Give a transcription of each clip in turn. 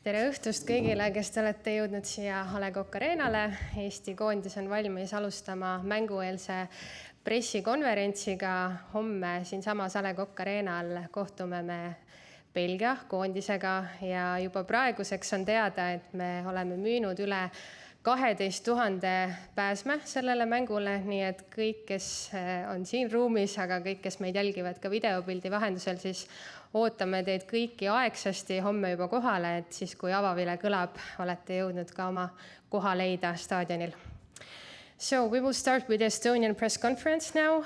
Tere õhtust kõigile, kes te olete jõudnud siia Coq Arenale. Eesti koondis on valmis alustama mängueelse pressikonverentsiga. Homme siinsamas Coq Arenal kohtume me Belgia koondisega ja juba praeguseks on teada, et me oleme müünud üle 12 000 pääsme sellele mängule, nii et kõik, kes on siin ruumis, aga kõik, kes meid jälgivad ka videopildi vahendusel, siis ootame teid kõiki aegsasti homme juba kohale, et siis kui avavile kõlab, olete jõudnud ka oma koha leida staadionil. So we will start with the Estonian press conference now.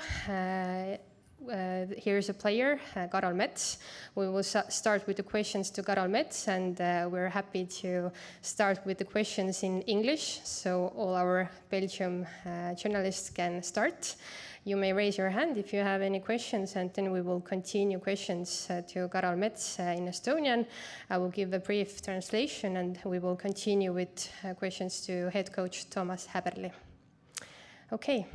Here's a player, Karol Mets. We will start with the questions to Karol Mets, and we're happy to start with the questions in English, so all our Belgium journalists can start. You may raise your hand if you have any questions, and then we will continue questions to Karol Mets in Estonian. I will give a brief translation, and we will continue with questions to head coach Toomas Häberli. Okay.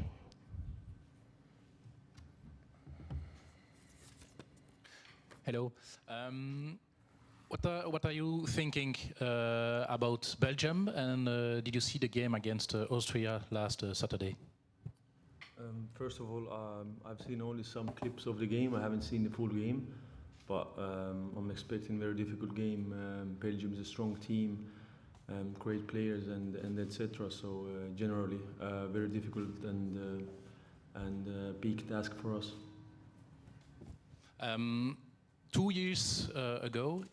Hello. What are you thinking about Belgium, and did you see the game against Austria last Saturday? First of all, I've seen only some clips of the game. I haven't seen the full game, but I'm expecting a very difficult game. Belgium is a strong team, great players, and etc. So generally, very difficult and big task for us. 2 years ago,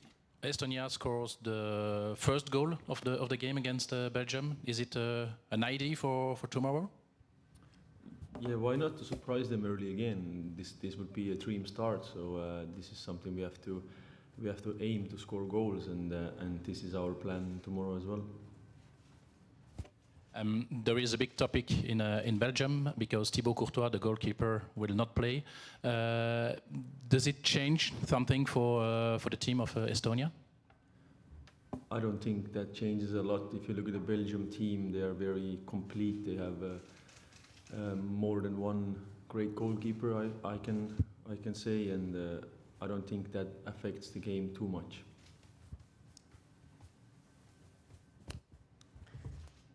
Estonia scores the first goal of the game against Belgium. Is it an idea for tomorrow? Yeah, why not to surprise them early again? This would be a dream start. So this is something we have to aim to score goals, and this is our plan tomorrow as well. There is a big topic in Belgium because Thibaut Courtois, the goalkeeper, will not play. Does it change something for the team of Estonia? I don't think that changes a lot. If you look at the Belgium team, they are very complete. They have more than one great goalkeeper, I can say, and I don't think that affects the game too much.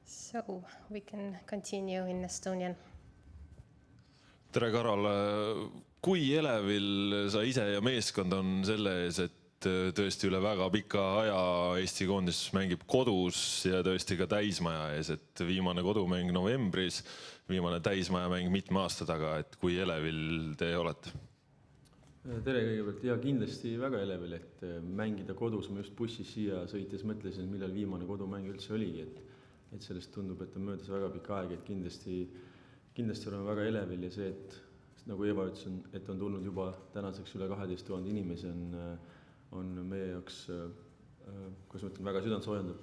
So we can continue in Estonian. Tere, Karol. Kui elevil sa ise ja meeskond on selle ees, et tõesti üle väga pika aja Eesti koondis mängib kodus ja tõesti ka täismaja ees, et viimane kodumäng novembris, viimane täismaja mäng mitme aasta taga, et kui elevil te olete? Tere kõigepealt. Ja kindlasti väga elevil, et mängida kodus. Ma just bussis siia sõites mõtlesin, millal viimane kodumäng üldse oligi, et sellest tundub, et on möödas väga pikka aeg, et kindlasti oleme väga elevil ja see, et nagu Eva ütles, et on tulnud juba tänaseks üle 12 000 inimesi, on meie jaoks, kuidas ma ütlen, väga südantsoojendav.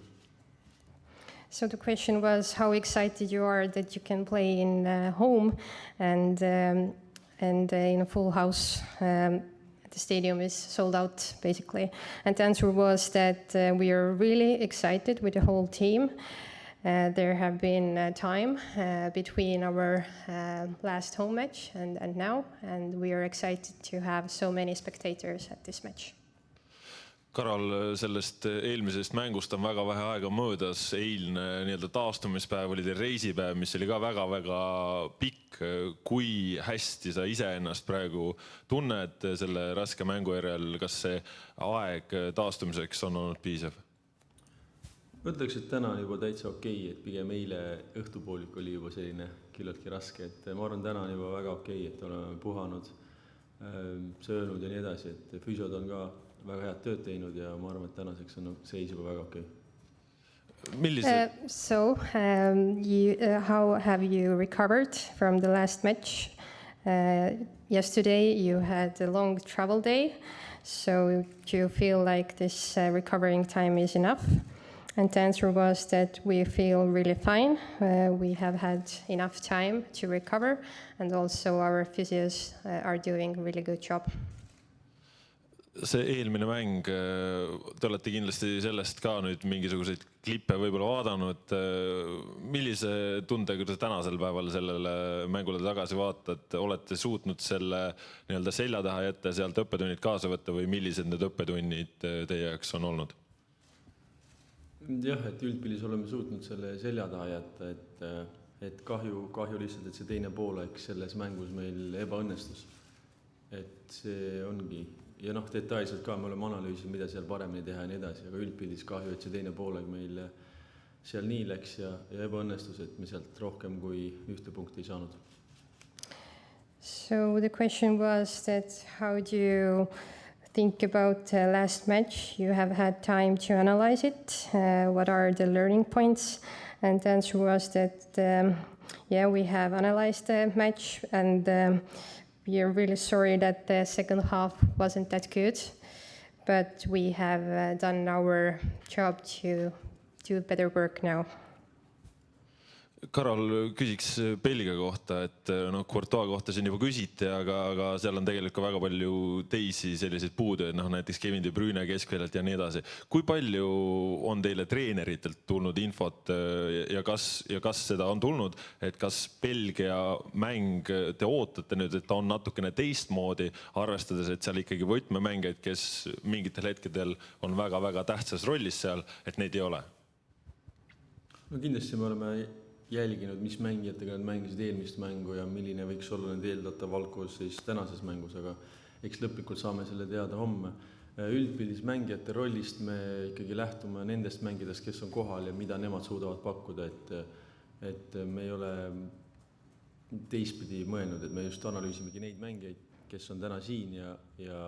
So the question was how excited you are that you can play in home and in a full house. The stadium is sold out, basically. And the answer was that we are really excited with the whole team. There have been time between our last home match and now, and we are excited to have so many spectators at this match. Karol, sellest eelmisest mängust on väga vähe aega möödas. Eilne taastumispäev oli teil reisipäev, mis oli ka väga pikk. Kui hästi sa ise ennast praegu tunned selle raske mängu järel? Kas see aeg taastumiseks on olnud piisav? Ütleks, et täna on juba täitsa okei, et pigem eile õhtupoolik oli juba selline küllaltki raske, et ma arvan, täna on juba väga okei, et oleme puhanud, söönud ja nii edasi, et füsiod on ka väga head tööd teinud ja ma arvan, et tänaseks on seis juba väga okei. So, how have you recovered from the last match? Yesterday you had a long travel day, so do you feel like this recovering time is enough? And the answer was that we feel really fine. We have had enough time to recover, and also our physios are doing a really good job. See eelmine mäng, te olete kindlasti sellest ka nüüd mingisuguseid klippe võib-olla vaadanud. Millise tundega te tänasel päeval sellele mängule tagasi vaatate? Olete suutnud selle selja taha jätta, sealt õppetunnid kaasa võtta või millised need õppetunnid teie jaoks on olnud? Jah, et üldpildis oleme suutnud selle selja taha jätta, et kahju lihtsalt, et see teine poolek selles mängus meil ebaõnnestus. Et see ongi, ja detailselt ka me oleme analüüsinud, mida seal paremini teha ja nii edasi, aga üldpildis kahju, et see teine poolek meil seal nii läks ja ebaõnnestus, et me sealt rohkem kui ühte punkti ei saanud. So the question was that how do you think about the last match? You have had time to analyze it. What are the learning points? And the answer was that, we have analyzed the match and we are really sorry that the second half wasn't that good. But we have done our job to do better work now. Karol, küsiks Belgia kohta, et Courtois kohta siin juba küsiti, aga seal on tegelikult ka väga palju teisi selliseid puudujaid, näiteks Kevin De Bruyne keskväljalt ja nii edasi. Kui palju on teile treeneritelt tulnud infot ja kas seda on tulnud, et kas Belgia mäng te ootate nüüd, et ta on natukene teistmoodi, arvestades, et seal ikkagi võtmemängijaid, kes mingitel hetkedel on väga-väga tähtsas rollis seal, et neid ei ole? No kindlasti me oleme jälginud, mis mängijatega nad mängisid eelmist mängu ja milline võiks olla need eeldatav valkoos siis tänases mängus, aga eks lõplikult saame selle teada homme. Üldpildis mängijate rollist me ikkagi lähtume nendest mängidest, kes on kohal ja mida nemad suudavad pakkuda, et me ei ole teistpidi mõelnud, et me just analüüsimegi neid mängijaid, kes on täna siin ja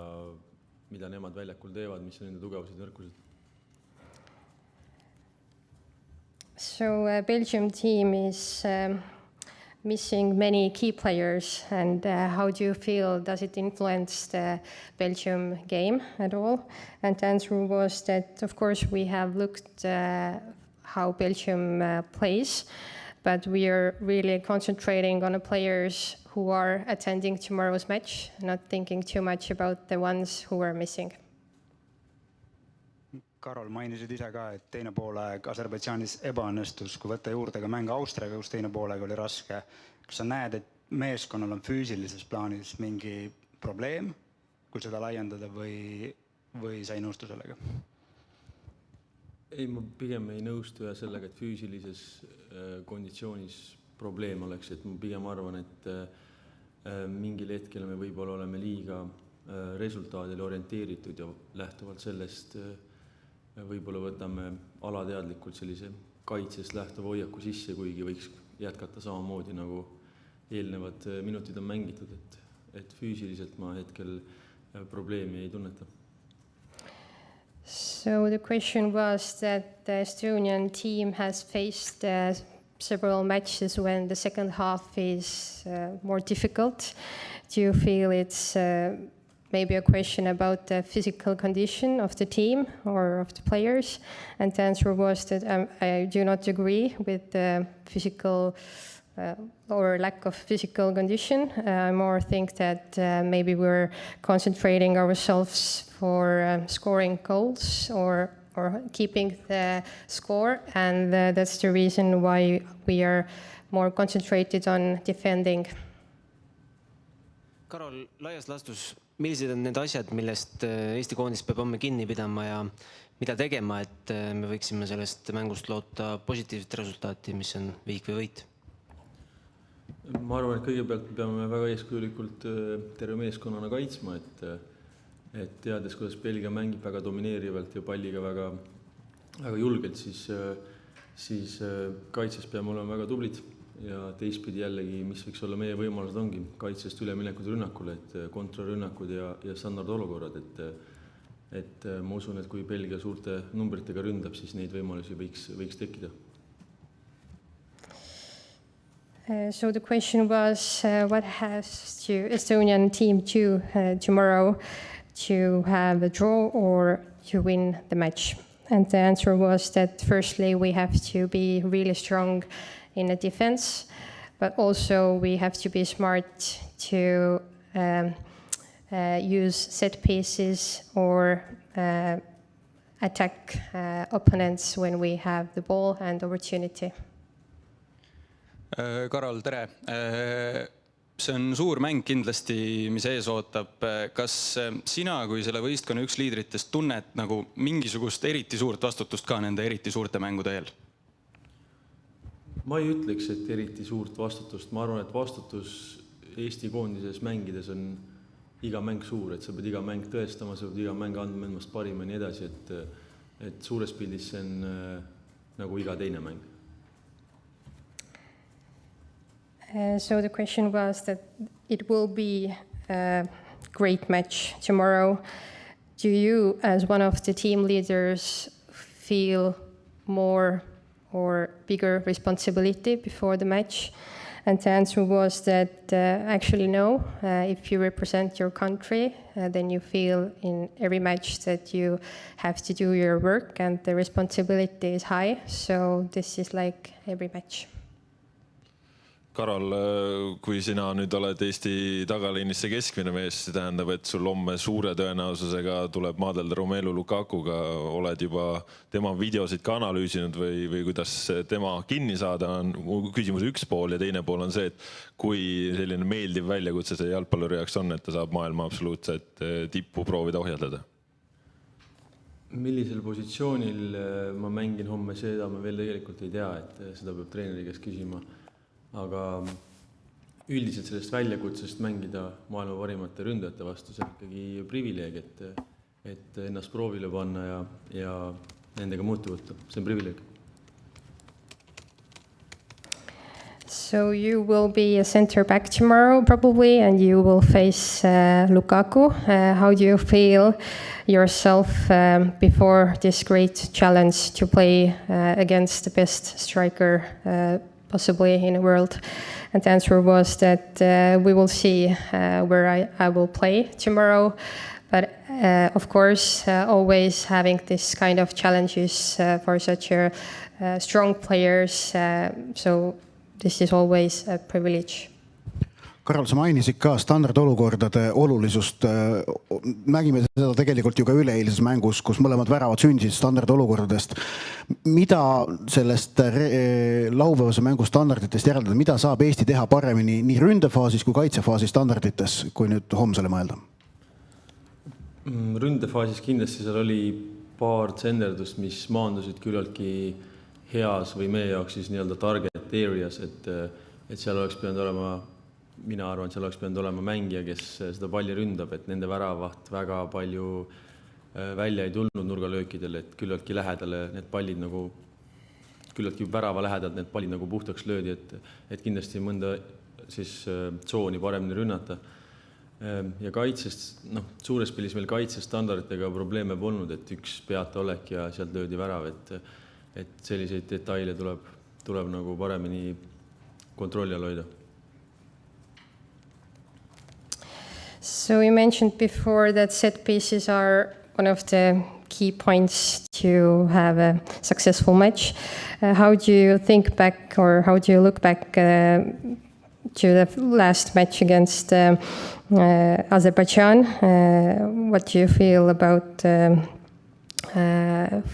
mida nemad väljakul teevad, mis on nende tugevused ja nõrkused. So Belgium team is missing many key players, and how do you feel? Does it influence the Belgium game at all? And the answer was that, of course, we have looked how Belgium plays, but we are really concentrating on the players who are attending tomorrow's match, not thinking too much about the ones who are missing. Karol, mainisid ise ka, et teine poolega Aserbaidžaanis ebaõnnestus, kui võtta juurde ka mäng Austriaga, kus teine poolega oli raske. Kas sa näed, et meeskonnal on füüsilises plaanis mingi probleem, kui seda laiendada või sa ei nõustu sellega? Ei, ma pigem ei nõustu ja sellega, et füüsilises konditsioonis probleem oleks, et ma pigem arvan, et mingil hetkel me võib-olla oleme liiga resultaadile orienteeritud ja lähtuvalt sellest võib-olla võtame alateadlikult sellise kaitsest lähtuva hoiaku sisse, kuigi võiks jätkata samamoodi, nagu eelnevad minutid on mängitud, et füüsiliselt ma hetkel probleemi ei tunneta. So the question was that the Estonian team has faced several matches when the second half is more difficult. Do you feel it's maybe a question about the physical condition of the team or of the players? And the answer was that I do not agree with the physical or lack of physical condition. I more think that maybe we're concentrating ourselves for scoring goals or keeping the score, and that's the reason why we are more concentrated on defending. Karol, laias laastus, millised on need asjad, millest Eesti koondis peab homme kinni pidama ja mida tegema, et me võiksime sellest mängust loota positiivset resultaati, mis on viik või võit? Ma arvan, et kõigepealt peame väga eeskujulikult terve meeskonnana kaitsma, et teades, kuidas Belgia mängib väga domineerivalt ja palliga väga julgelt, siis kaitses peame olema väga tublid. Ja teistpidi jällegi, mis võiks olla meie võimalused ongi kaitsest üleminekud rünnakule, et kontrarünnakud ja standardolukorrad, et ma usun, et kui Belgia suurte numbritega ründab, siis neid võimalusi võiks tekkida. So the question was, what has the Estonian team do tomorrow to have a draw or to win the match? And the answer was that firstly, we have to be really strong in the defense, but also we have to be smart to use set pieces or attack opponents when we have the ball and opportunity. Karol, tere! See on suur mäng kindlasti, mis ees ootab. Kas sina kui selle võistkonna üks liidritest tunned nagu mingisugust eriti suurt vastutust ka nende eriti suurte mängude eel? Ma ei ütleks, et eriti suurt vastutust. Ma arvan, et vastutus Eesti koondises mängides on iga mäng suur, et sa pead iga mäng tõestama, sa pead iga mäng andma endast parima ja nii edasi, et suures pildis see on nagu iga teine mäng. So the question was that it will be a great match tomorrow. Do you, as one of the team leaders, feel more or bigger responsibility before the match? And the answer was that actually no. If you represent your country, then you feel in every match that you have to do your work and the responsibility is high. So this is like every match. Karol, kui sina nüüd oled Eesti tagaliinisse keskmine mees, see tähendab, et sul homme suure tõenäosusega tuleb maadelda Romelu Lukakuga, oled juba tema videosid ka analüüsinud või kuidas tema kinni saada on küsimus üks pool ja teine pool on see, et kui selline meeldiv väljakutse see jalgpalluri jaoks on, et ta saab maailma absoluutset tippu proovida ohjeldada? Millisel positsioonil ma mängin homme, seda ma veel tegelikult ei tea, et seda peab treeneri käest küsima. Aga üldiselt sellest väljakutsest mängida maailma parimate ründajate vastu, see on ikkagi privileeg, et ennast proovile panna ja nendega muutu võtta. See on privileeg. So you will be a center back tomorrow probably and you will face Lukaku. How do you feel yourself before this great challenge to play against the best striker possibly in the world? And the answer was that we will see where I will play tomorrow. But of course, always having this kind of challenges for such strong players. So this is always a privilege. Karol, sa mainisid ka standardolukordade olulisust. Nägime seda tegelikult ju ka üleeilises mängus, kus mõlemad väravad sündisid standardolukordadest. Mida sellest laupäevase mängu standarditest järeldada? Mida saab Eesti teha paremini nii ründefaasis kui kaitsefaasis standardites, kui nüüd homsele mõelda? Ründefaasis kindlasti seal oli paar tsenderdust, mis maandusid küllaltki heas või meie jaoks siis nii-öelda target areas, et seal oleks pidanud olema mina arvan, et seal oleks pidanud olema mängija, kes seda palli ründab, et nende väravaht väga palju välja ei tulnud nurgalöökidel, et küllaltki lähedale need pallid nagu, küllaltki värava lähedalt need pallid nagu puhtaks löödi, et kindlasti mõnda siis tsooni paremini rünnata. Ja kaitsest, suures pildis meil kaitsestandarditega probleeme polnud, et üks peata olek ja sealt löödi värav, et selliseid detaile tuleb nagu paremini kontrolli all hoida. So you mentioned before that set pieces are one of the key points to have a successful match. How do you think back or how do you look back to the last match against Azerbaijan? What do you feel about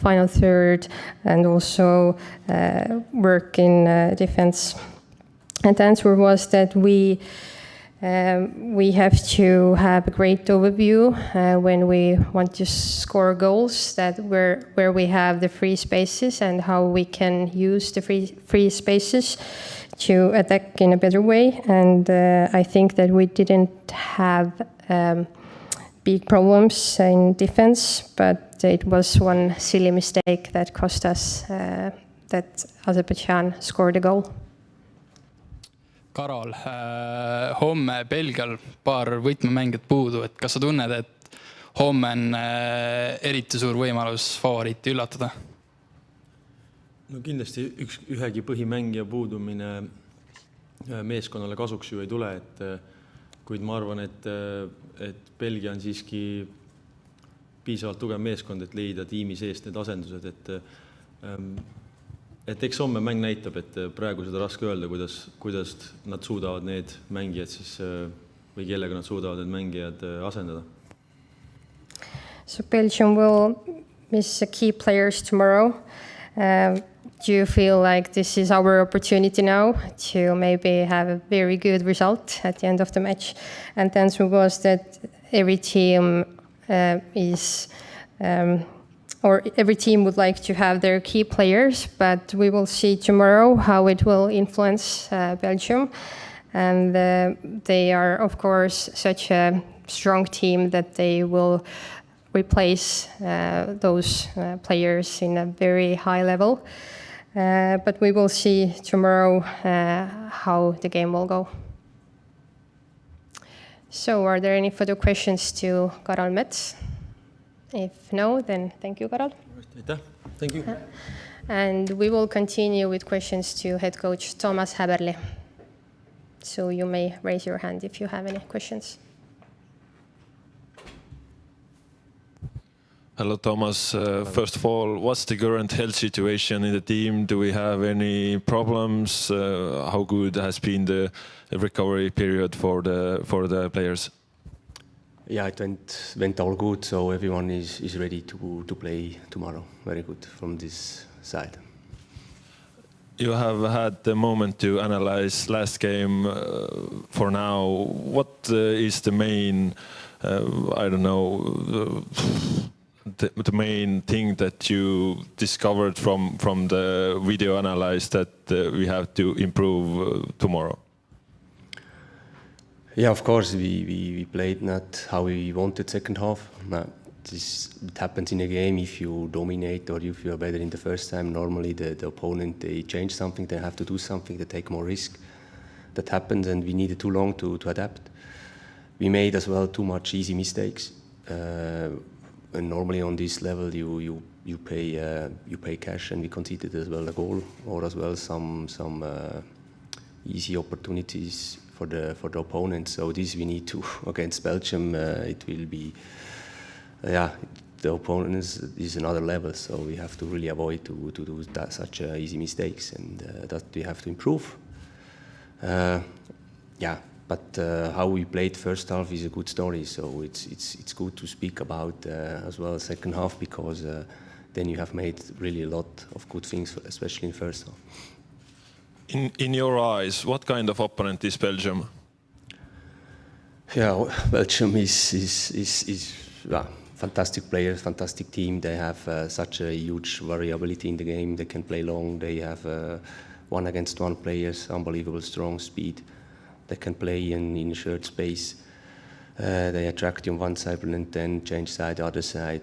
final third and also work in defense? And the answer was that we have to have a great overview when we want to score goals, that where we have the free spaces and how we can use the free spaces to attack in a better way. And I think that we didn't have big problems in defense, but it was one silly mistake that cost us that Azerbaijan scored a goal. Karol, homme Belgial paar võtmemängijat puudu, et kas sa tunned, et homme on eriti suur võimalus favoriiti üllatada? No kindlasti ühegi põhimängija puudumine meeskonnale kasuks ju ei tule, kuid ma arvan, et Belgia on siiski piisavalt tugev meeskond, et leida tiimi seest need asendused, et eks homme mäng näitab, et praegu seda raske öelda, kuidas nad suudavad need mängijad siis, või kellega nad suudavad need mängijad asendada. So Belgium will miss key players tomorrow. do you feel like this is our opportunity now to maybe have a very good result at the end of the match? And the answer was that every team every team would like to have their key players, but we will see tomorrow how it will influence Belgium. And they are, of course, such a strong team that they will replace those players in a very high level. But we will see tomorrow how the game will go. So are there any further questions to Karol Mets? If no, then thank you, Karol. Thank you. And we will continue with questions to head coach Toomas Häberli. So you may raise your hand if you have any questions. Hello, Thomas. First of all, what's the current health situation in the team? Do we have any problems? How good has been the recovery period for the players? Yeah, it went all good, so everyone is ready to play tomorrow. Very good from this side. You have had the moment to analyze last game for now. What is the main, I don't know, the main thing that you discovered from the video analysis that we have to improve tomorrow? Yeah, of course, we played not how we wanted second half. It happens in a game. If you dominate or if you are better in the first time, normally the opponent, they change something, they have to do something, they take more risk. That happens, and we needed too long to adapt. We made as well too much easy mistakes. And normally on this level you pay cash, and we conceded as well a goal or as well some easy opportunities for the opponent. So this we need to against Belgium. It will be the opponent is another level, so we have to really avoid to do such easy mistakes, and that we have to improve. But how we played first half is a good story, so it's good to speak about as well second half, because then you have made really a lot of good things, especially in first half. In your eyes, what kind of opponent is Belgium? Yeah, Belgium is fantastic players, fantastic team. They have such a huge variability in the game. They can play long. They have 1-against-1 players, unbelievable strong speed. They can play in short space. They attract you on one side and then change side, the other side.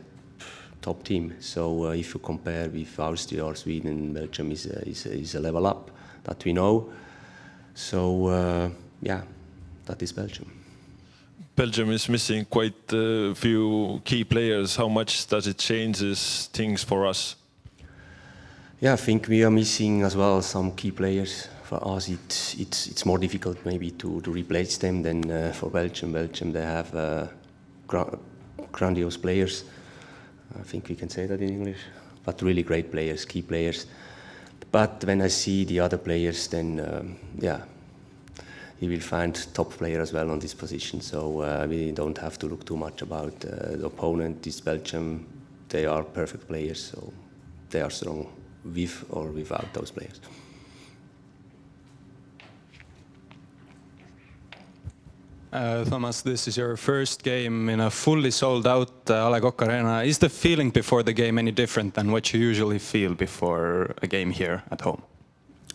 Top team. So if you compare with Austria or Sweden, Belgium is a level up that we know. So that is Belgium. Belgium is missing quite a few key players. How much does it change things for us? Yeah, I think we are missing as well some key players. For us, it's more difficult maybe to replace them than for Belgium. Belgium, they have grandiose players. I think we can say that in English, but really great players, key players. But when I see the other players, then you will find top player as well on this position. So we don't have to look too much about the opponent. This Belgium, they are perfect players, so they are strong with or without those players. Thomas, this is your first game in a fully sold out Coq Arenal. Is the feeling before the game any different than what you usually feel before a game here at home?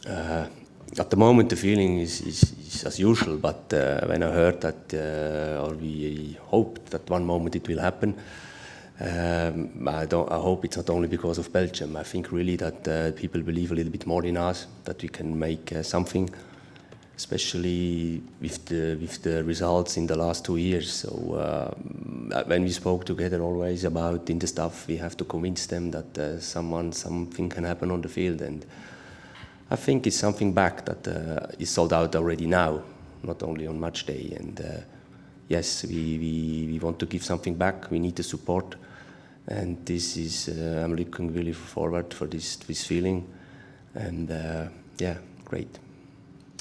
At the moment, the feeling is as usual, but when I heard that, or we hoped that one moment it will happen, I hope it's not only because of Belgium. I think really that people believe a little bit more in us, that we can make something, especially with the results in the last 2 years. So when we spoke together always about in the stuff, we have to convince them that something can happen on the field, and I think it's something back that is sold out already now, not only on match day. And yes, we want to give something back. We need the support, and this is I'm looking really forward for this feeling, and great,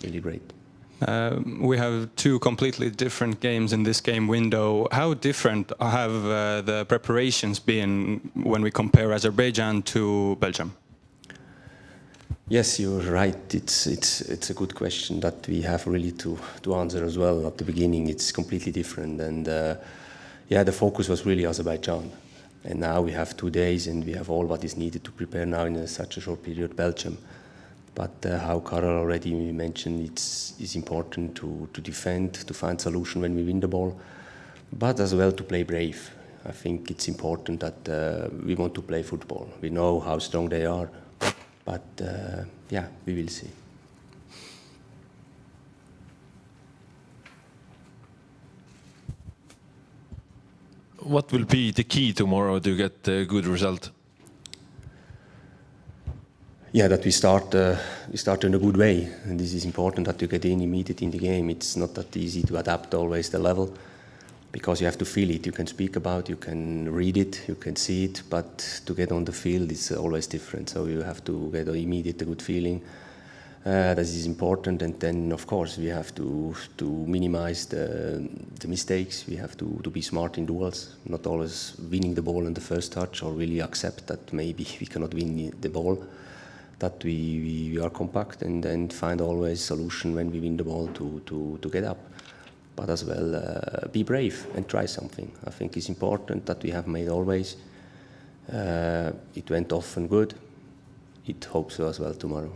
really great. We have two completely different games in this game window. How different have the preparations been when we compare Azerbaijan to Belgium? Yes, you're right. It's a good question that we have really to answer as well. At the beginning, it's completely different, and the focus was really Azerbaijan. And now we have 2 days, and we have all what is needed to prepare now in such a short period, Belgium. But how Karel already mentioned, it's important to defend, to find solution when we win the ball, but as well to play brave. I think it's important that we want to play football. We know how strong they are, but we will see. What will be the key tomorrow to get a good result? Yeah, that we start in a good way, and this is important that you get in immediate in the game. It's not that easy to adapt always the level, because you have to feel it. You can speak about, you can read it, you can see it, but to get on the field it's always different. So you have to get immediate a good feeling. That is important, and then of course we have to minimize the mistakes. We have to be smart in duels, not always winning the ball in the first touch, or really accept that maybe we cannot win the ball. That we are compact and then find always solution when we win the ball to get up. But as well, be brave and try something. I think it's important that we have made always. It went often good. It hopes so as well tomorrow.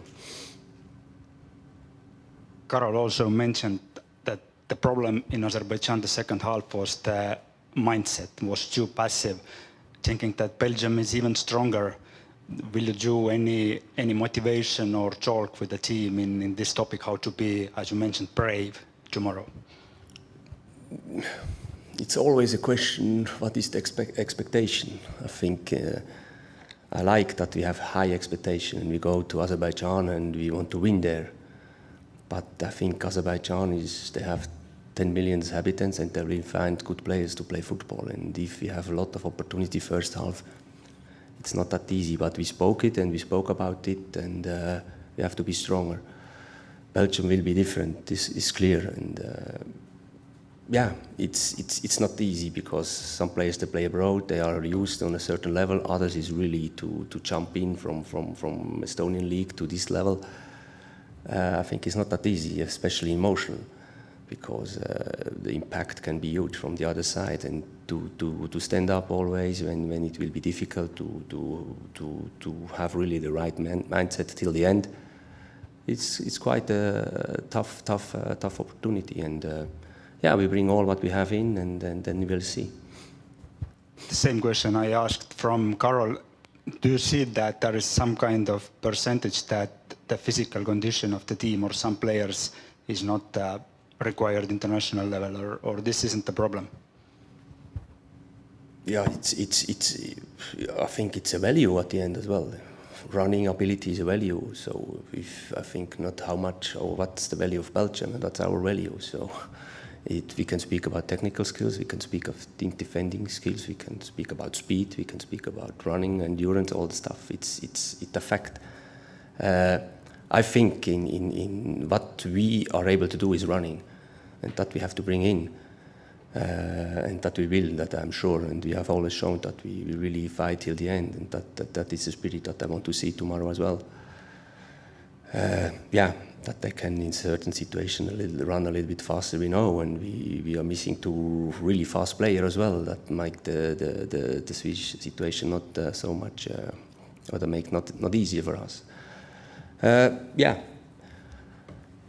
Karol also mentioned that the problem in Azerbaijan the second half was the mindset, was too passive, thinking that Belgium is even stronger. Will you do any motivation or talk with the team in this topic, how to be, as you mentioned, brave tomorrow? It's always a question, what is the expectation? I think I like that we have high expectation and we go to Azerbaijan and we want to win there. But I think Azerbaijan they have 10 million inhabitants and they will find good players to play football. And if we have a lot of opportunity first half, it's not that easy, but we spoke it and we spoke about it, and we have to be stronger. Belgium will be different, this is clear, and it's not easy because some players they play abroad, they are used on a certain level, others is really to jump in from Estonian league to this level. I think it's not that easy, especially emotional, because the impact can be huge from the other side, and to stand up always when it will be difficult to have really the right mindset till the end. It's quite a tough opportunity, and we bring all what we have in, and then we will see. The same question I asked from Karol. Do you see that there is some kind of percentage that the physical condition of the team or some players is not required international level, or this isn't the problem? Yeah, I think it's a value at the end as well. Running ability is a value, so I think not how much or what's the value of Belgium, and that's our value. So we can speak about technical skills, we can speak of defending skills, we can speak about speed, we can speak about running, endurance, all the stuff. It's a fact. I think in what we are able to do is running, and that we have to bring in, and that we will, that I'm sure, and we have always shown that we really fight till the end, and that is the spirit that I want to see tomorrow as well. That they can in certain situations run a little bit faster, we know, and we are missing two really fast players as well that make the Swedish situation not so much, or to make not easier for us.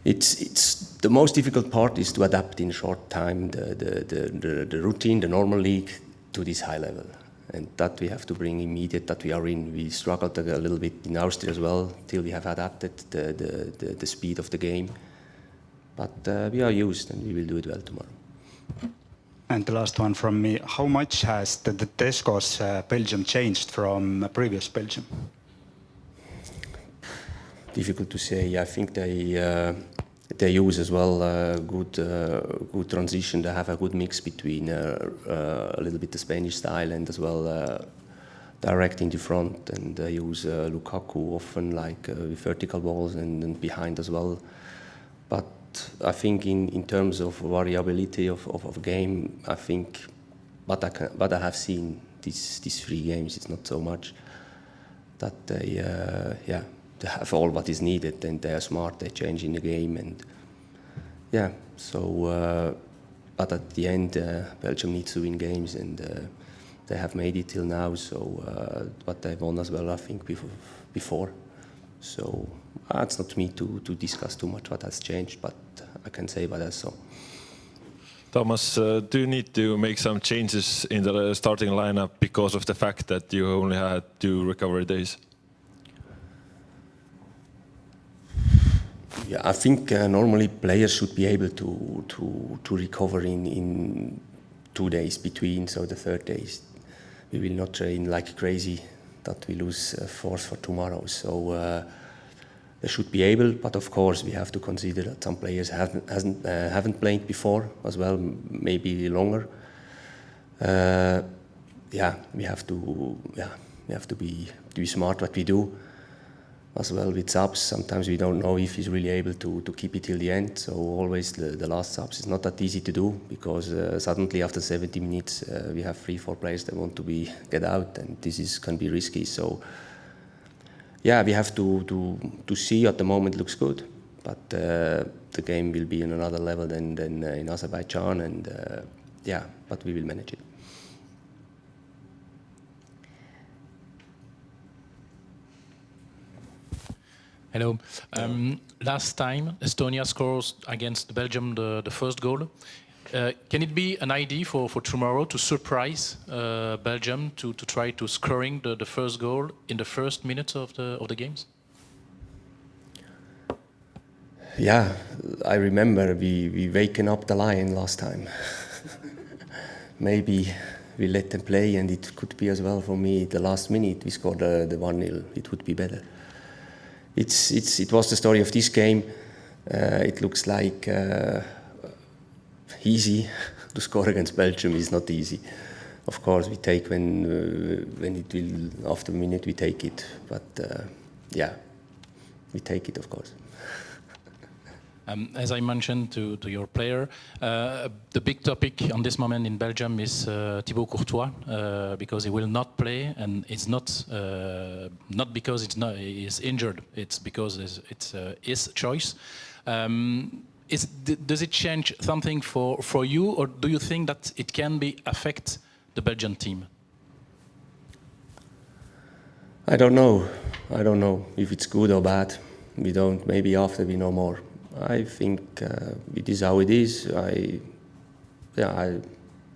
It's the most difficult part is to adapt in short time the routine, the normal league to this high level, and that we have to bring immediate that we are in. We struggled a little bit in Austria as well till we have adapted the speed of the game, but we are used and we will do it well tomorrow. And the last one from me: how much has the Tesco's Belgium changed from previous Belgium? Difficult to say. I think they use as well good transition. They have a good mix between a little bit the Spanish style and as well direct in the front, and they use Lukaku often like with vertical balls and behind as well. But I think in terms of variability of game, I think what I have seen these 3 games is not so much that they they have all what is needed, and they are smart, they change in the game, and yeah, so but at the end Belgium needs to win games, and they have made it till now, so but they've won as well, I think, before. So it's not me to discuss too much what has changed, but I can say what I saw. Thomas, do you need to make some changes in the starting lineup because of the fact that you only had 2 recovery days? Yeah, I think normally players should be able to recover in 2 days between, so the 3rd days. We will not train like crazy that we lose force for tomorrow. So they should be able, but of course we have to consider that some players haven't played before as well, maybe longer. Yeah, we have to be smart what we do as well with subs. Sometimes we don't know if he's really able to keep it till the end. So always the last subs is not that easy to do, because suddenly after 70 minutes we have 3-4 players that want to get out, and this can be risky. So yeah, we have to see. At the moment looks good, but the game will be on another level than in Azerbaijan, and yeah, but we will manage it. Hello. Last time Estonia scores against Belgium the first goal. Can it be an idea for tomorrow to surprise Belgium to try to scoring the first goal in the first minutes of the games? Yeah, I remember we waken up the lion last time. Maybe we let them play, and it could be as well for me the last minute we scored the 1-0. It would be better. It was the story of this game. It looks like easy to score against Belgium is not easy. Of course, we take when it will, after a minute we take it, but yeah, we take it, of course. As I mentioned to your player, the big topic on this moment in Belgium is Thibaut Courtois, because he will not play, and it's not because he's injured. It's because it's his choice. Does it change something for you, or do you think that it can affect the Belgian team? I don't know. I don't know if it's good or bad. We don't. Maybe after we know more. I think it is how it is. I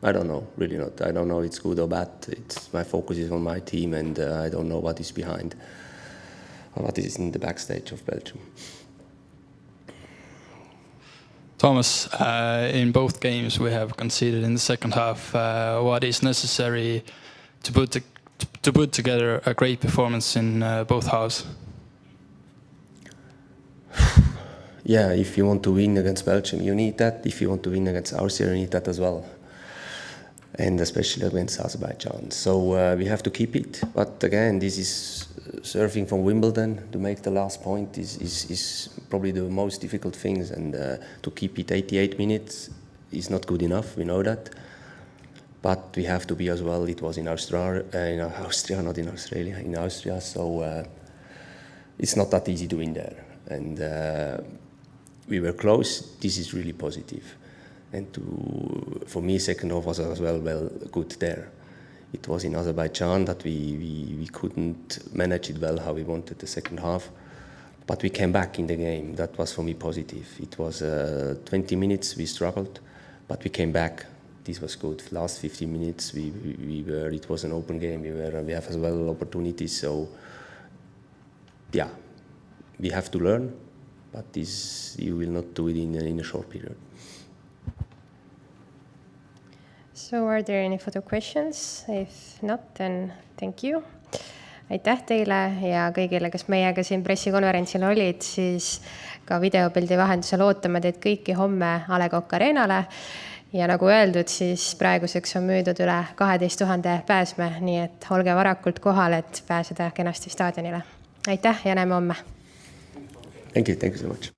don't know, really not. I don't know if it's good or bad. My focus is on my team, and I don't know what is behind, or what is in the backstage of Belgium. Thomas, in both games we have conceded in the second half. What is necessary to put together a great performance in both halves? Yeah, if you want to win against Belgium, you need that. If you want to win against Austria, you need that as well. And especially against Azerbaijan. So we have to keep it. But again, this is surfing from Wimbledon. To make the last point is probably the most difficult things. And to keep it 88 minutes is not good enough, we know that. But we have to be as well. It was in Austria, not in Australia, in Austria. So it's not that easy to win there. And we were close. This is really positive. And for me, second half was as well good there. It was in Azerbaijan that we couldn't manage it well how we wanted the second half. But we came back in the game. That was for me positive. It was 20 minutes we struggled, but we came back. This was good. Last 15 minutes it was an open game. We have as well opportunities. So yeah, we have to learn. But this, you will not do it in a short period. So are there any further questions? If not, then thank you. Aitäh teile ja kõigile, kes meiega siin pressikonverentsil olid, siis ka videopildi vahendusel ootame teid kõiki homme Coq Arenale. Ja nagu öeldud, siis praeguseks on müüdud üle 12 000 pääsme, nii et olge varakult kohal, et pääseda kenasti staadionile. Aitäh ja näeme homme! Thank you so much.